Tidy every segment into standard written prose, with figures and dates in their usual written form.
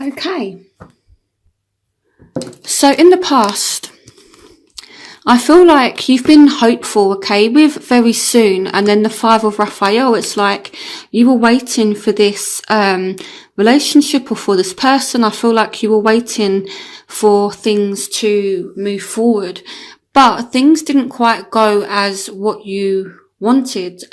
Okay. So in the past, I feel like you've been hopeful, okay, with very soon, and then the Five of Raphael, it's like you were waiting for this relationship or for this person. I feel like you were waiting for things to move forward, but things didn't quite go as what you wanted.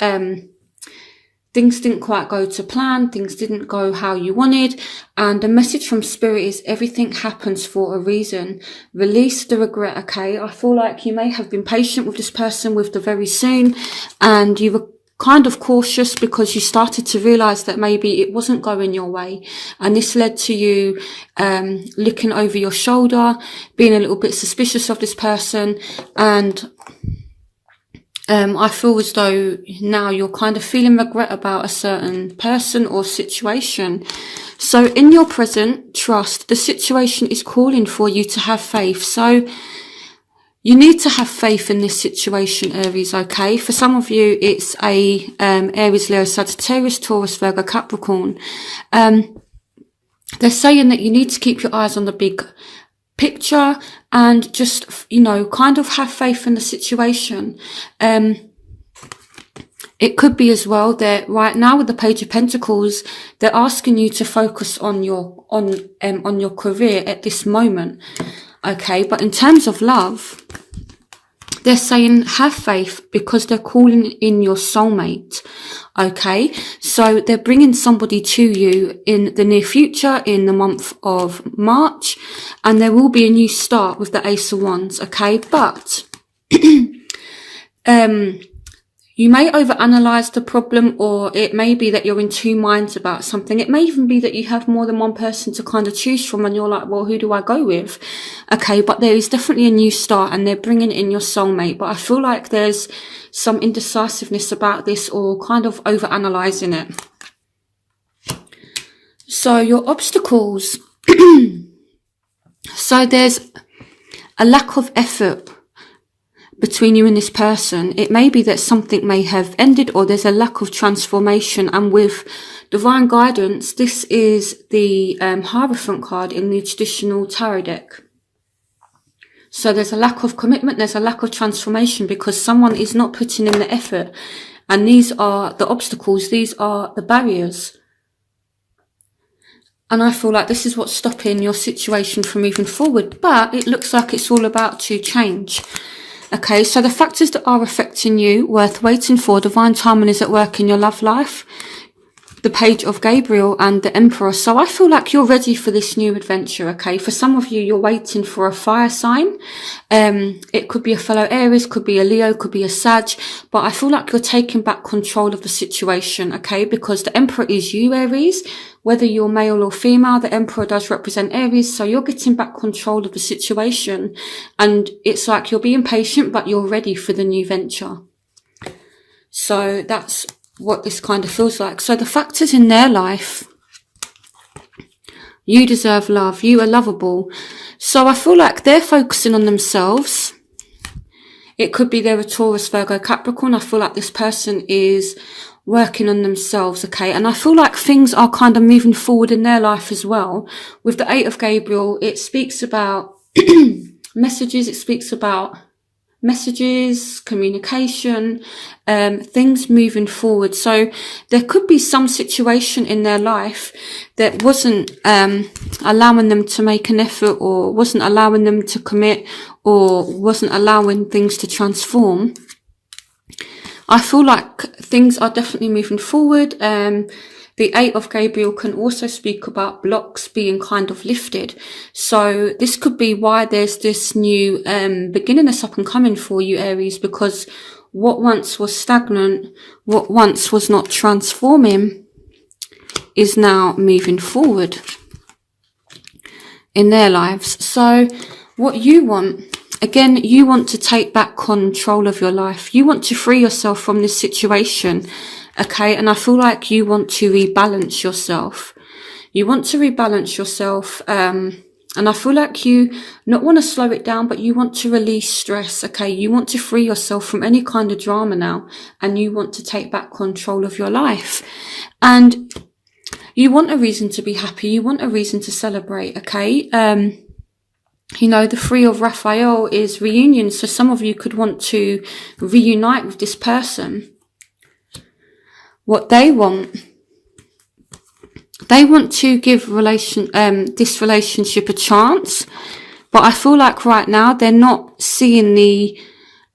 Things didn't quite go to plan, things didn't go how you wanted, and the message from spirit is everything happens for a reason. Release the regret, okay? I feel like you may have been patient with this person with the very soon, and you were kind of cautious because you started to realize that maybe it wasn't going your way, and this led to you looking over your shoulder, being a little bit suspicious of this person, and I feel as though now you're kind of feeling regret about a certain person or situation. So in your present, trust. The situation is calling for you to have faith. So you need to have faith in this situation, Aries, okay? For some of you, it's a Aries, Leo, Sagittarius, Taurus, Virgo, Capricorn. They're saying that you need to keep your eyes on the big picture and just, kind of have faith in the situation. It could be as well that right now with the Page of Pentacles, they're asking you to focus on your career at this moment. Okay, but in terms of love, they're saying have faith because they're calling in your soulmate. Okay, so they're bringing somebody to you in the near future, in the month of March, and there will be a new start with the Ace of Wands. Okay, but you may overanalyze the problem, or it may be that you're in two minds about something. It may even be that you have more than one person to kind of choose from and you're like, well, who do I go with? Okay, but there is definitely a new start and they're bringing in your soulmate. But I feel like there's some indecisiveness about this or kind of overanalyzing it. So your obstacles. So there's a lack of effort between you and this person. It may be that something may have ended or there's a lack of transformation, and with divine guidance, this is the Hierophant card in the traditional tarot deck. So there's a lack of commitment, there's a lack of transformation because someone is not putting in the effort, and these are the obstacles, these are the barriers. And I feel like this is what's stopping your situation from moving forward, but it looks like it's all about to change. Okay, so the factors that are affecting you, worth waiting for, divine timing is at work in your love life, the Page of Gabriel and the Emperor. So I feel like you're ready for this new adventure, okay? For some of you, you're waiting for a fire sign. It could be a fellow Aries, could be a Leo, could be a Sag, but I feel like you're taking back control of the situation, okay? Because the Emperor is you, Aries. Whether you're male or female, the Emperor does represent Aries, so you're getting back control of the situation. And it's like you're being patient, but you're ready for the new venture. So that's what this kind of feels like. So the factors in their life, you deserve love, you are lovable. So I feel like they're focusing on themselves. It could be they're a Taurus, Virgo, Capricorn. I feel like this person is working on themselves, okay? And I feel like things are kind of moving forward in their life as well. With the Eight of Gabriel, it speaks about messages, it speaks about messages, communication, things moving forward. So there could be some situation in their life that wasn't allowing them to make an effort, or wasn't allowing them to commit, or wasn't allowing things to transform. I feel like things are definitely moving forward. The Eight of Gabriel can also speak about blocks being kind of lifted. So this could be why there's this new beginning that's up and coming for you, Aries, because what once was stagnant, what once was not transforming, is now moving forward in their lives. So what you want, again, you want to take back control of your life. You want to free yourself from this situation. Okay, and I feel like you want to rebalance yourself. You want to rebalance yourself, and I feel like you not want to slow it down, but you want to release stress, okay? You want to free yourself from any kind of drama now, and you want to take back control of your life. And you want a reason to be happy. You want a reason to celebrate, okay? You know, the 3 of Raphael is reunion. So some of you could want to reunite with this person. What they want to give this relationship a chance. But I feel like right now they're not seeing the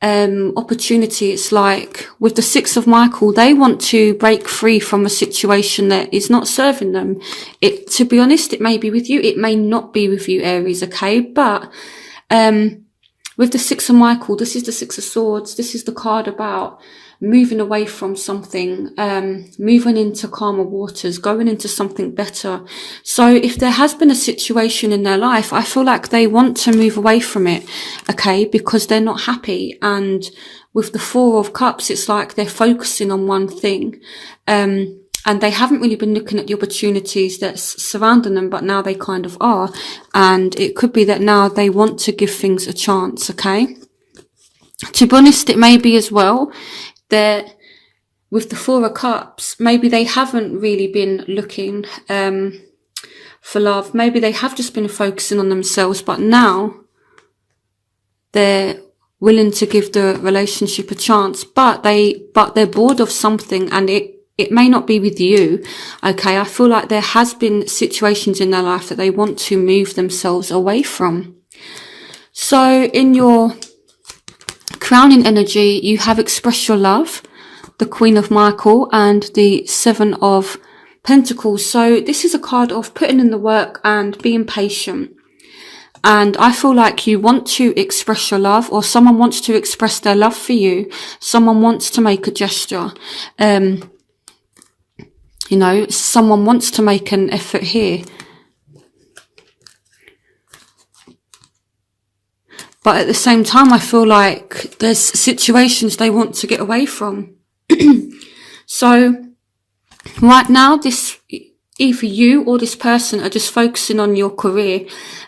opportunity. It's like with the 6 of Michael, they want to break free from a situation that is not serving them. To be honest, it may be with you, it may not be with you, Aries, okay? But with the 6 of Michael, this is the 6 of Swords. This is the card about moving away from something, moving into calmer waters, going into something better. So if there has been a situation in their life, I feel like they want to move away from it, okay, because they're not happy. And with the 4 of Cups, it's like they're focusing on one thing, and they haven't really been looking at the opportunities that's surrounding them, but now they kind of are. And it could be that now they want to give things a chance, okay? To be honest, it may be as well that with the 4 of Cups, maybe they haven't really been looking for love. Maybe they have just been focusing on themselves, but now they're willing to give the relationship a chance. But they're bored of something, and it may not be with you, okay? I feel like there has been situations in their life that they want to move themselves away from. So in your crowning energy, you have express your love, the Queen of Michael, and the 7 of Pentacles. So this is a card of putting in the work and being patient. And I feel like you want to express your love, or someone wants to express their love for you. Someone wants to make a gesture. You know, someone wants to make an effort here. But at the same time, I feel like there's situations they want to get away from. So right now, either you or this person are just focusing on your career,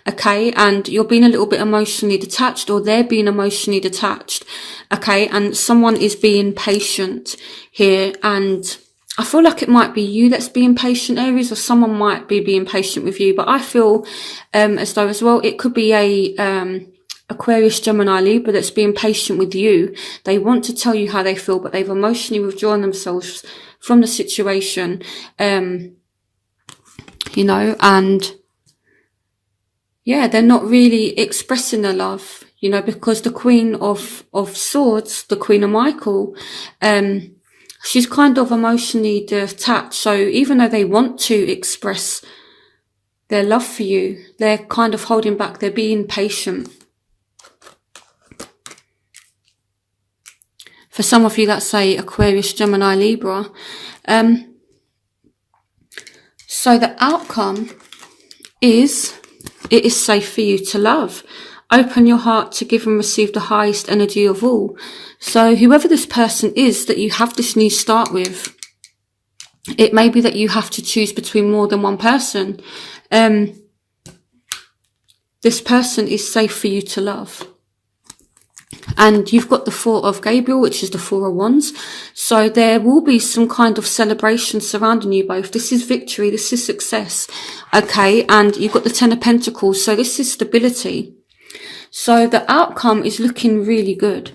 okay? And you're being a little bit emotionally detached, or they're being emotionally detached, okay? And someone is being patient here. And I feel like it might be you that's being patient, Aries, or someone might be being patient with you. But I feel as though as well, it could be a Aquarius, Gemini, Libra that's being patient with you. They want to tell you how they feel, but they've emotionally withdrawn themselves from the situation, you know, and yeah, they're not really expressing their love, you know, because the Queen of Swords, the Queen of Michael, she's kind of emotionally detached. So even though they want to express their love for you, they're kind of holding back. They're being patient. For some of you, that's say Aquarius, Gemini, Libra. So the outcome is, it is safe for you to love. Open your heart to give and receive the highest energy of all. So whoever this person is that you have this new start with, it may be that you have to choose between more than one person. This person is safe for you to love. And you've got the 4 of Gabriel, which is the 4 of Wands. So there will be some kind of celebration surrounding you both. This is victory. This is success. Okay. And you've got the 10 of Pentacles. So this is stability. So the outcome is looking really good.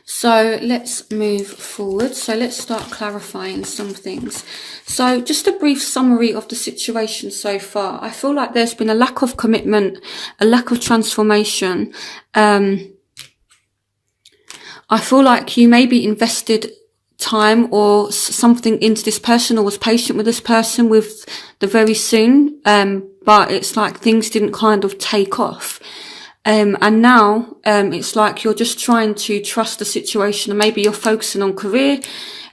So let's move forward. So let's start clarifying some things. So just a brief summary of the situation so far. I feel like there's been a lack of commitment, a lack of transformation. I feel like you maybe invested time or something into this person, or was patient with this person with the very soon. But it's like things didn't kind of take off. And now, it's like you're just trying to trust the situation, and maybe you're focusing on career.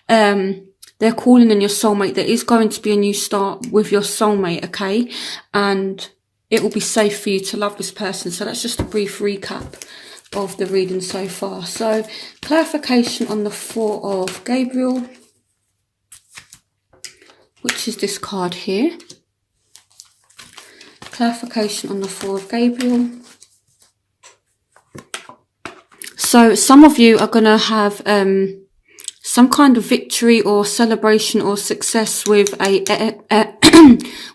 They're calling in your soulmate. There is going to be a new start with your soulmate, okay? And it will be safe for you to love this person. So that's just a brief recap of the reading so far. So clarification on the 4 of Gabriel, which is this card here. Clarification on the 4 of Gabriel. So some of you are going to have some kind of victory victory or celebration or success with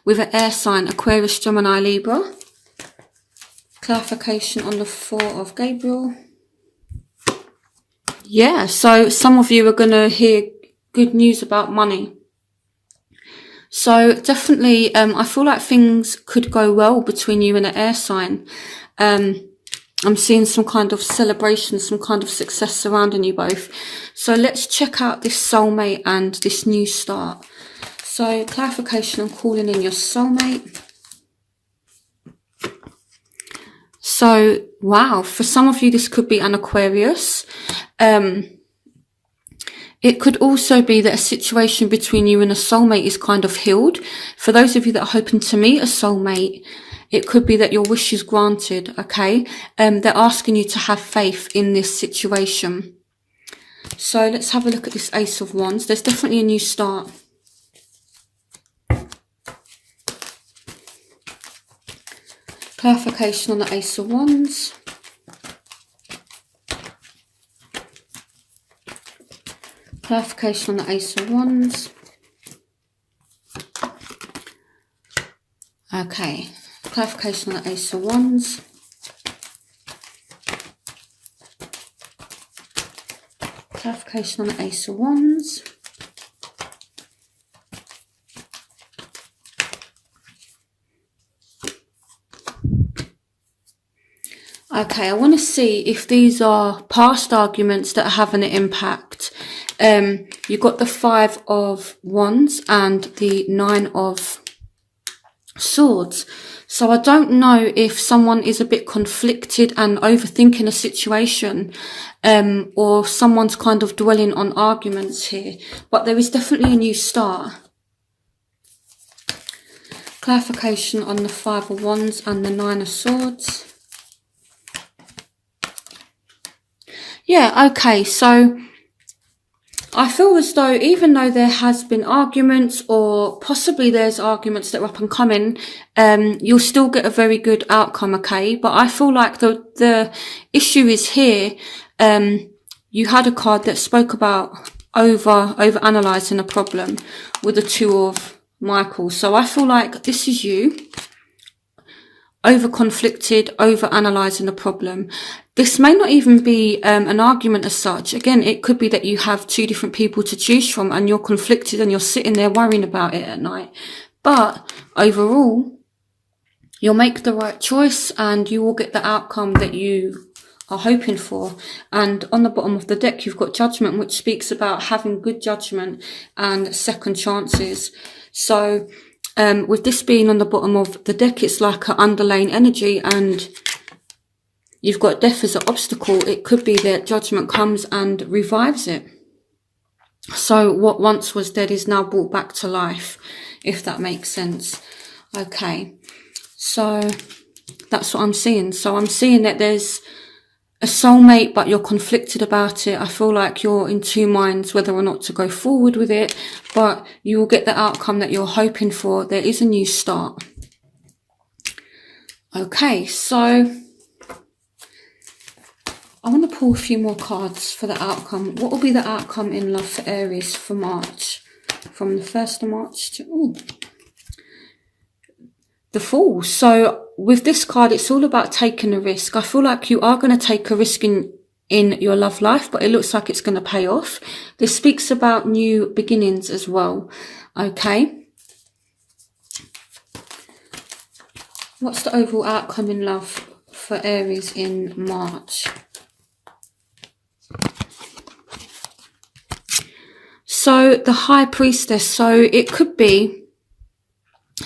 with an air sign, Aquarius, Gemini, Libra. Clarification on the Four of Gabriel. Yeah, so some of you are going to hear good news about money. So definitely, I feel like things could go well between you and an air sign. I'm seeing some kind of celebration, some kind of success surrounding you both. So let's check out this soulmate and this new start. So clarification on calling in your soulmate. So, wow, for some of you, this could be an Aquarius. It could also be that a situation between you and a soulmate is kind of healed. For those of you that are hoping to meet a soulmate, it could be that your wish is granted, okay? They're asking you to have faith in this situation. So let's have a look at this Ace of Wands. There's definitely a new start. Clarification on the Ace of Wands. Clarification on the Ace of Wands. Okay. Clarification on the Ace of Wands. Clarification on the Ace of Wands. Okay, I want to see if these are past arguments that are having an impact. You've got the Five of Wands and the Nine of Swords. So I don't know if someone is a bit conflicted and overthinking a situation, or someone's kind of dwelling on arguments here. But there is definitely a new start. Clarification on the Five of Wands and the Nine of Swords. Yeah, okay, so I feel as though even though there has been arguments, or possibly there's arguments that are up and coming, you'll still get a very good outcome, okay? But I feel like the issue is here. You had a card that spoke about over analysing a problem with the Two of Michael. So I feel like this is you. Over conflicted, over analysing a problem. This may not even be an argument as such. Again, it could be that you have two different people to choose from and you're conflicted and you're sitting there worrying about it at night. But overall, you'll make the right choice and you will get the outcome that you are hoping for. And on the bottom of the deck, you've got Judgment, which speaks about having good judgment and second chances. So with this being on the bottom of the deck, it's like an underlying energy, and you've got Death as an obstacle. It could be that Judgment comes and revives it. So what once was dead is now brought back to life, if that makes sense. Okay, so that's what I'm seeing. So I'm seeing that there's a soulmate, but you're conflicted about it. I feel like you're in two minds whether or not to go forward with it, but you will get the outcome that you're hoping for. There is a new start. Okay, so I want to pull a few more cards for the outcome. What will be the outcome in love for Aries for March? From the 1st of March to the Fool. So with this card, it's all about taking a risk. I feel like you are going to take a risk in your love life, but it looks like it's going to pay off. This speaks about new beginnings as well. Okay. What's the overall outcome in love for Aries in March? So the High Priestess. So it could be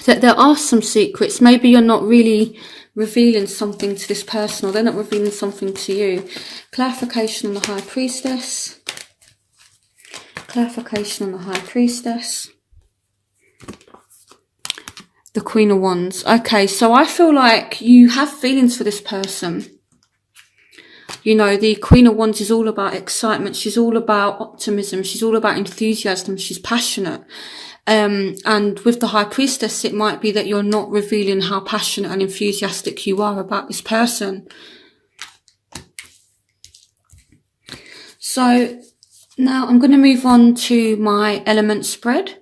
that there are some secrets. Maybe you're not really revealing something to this person, or they're not revealing something to you. Clarification on the High Priestess. Clarification on the High Priestess. The Queen of Wands. Okay, so I feel like you have feelings for this person. You know, the Queen of Wands is all about excitement. She's all about optimism. She's all about enthusiasm. She's passionate. And with the High Priestess, it might be that you're not revealing how passionate and enthusiastic you are about this person. So Now I'm going to move on to my element spread.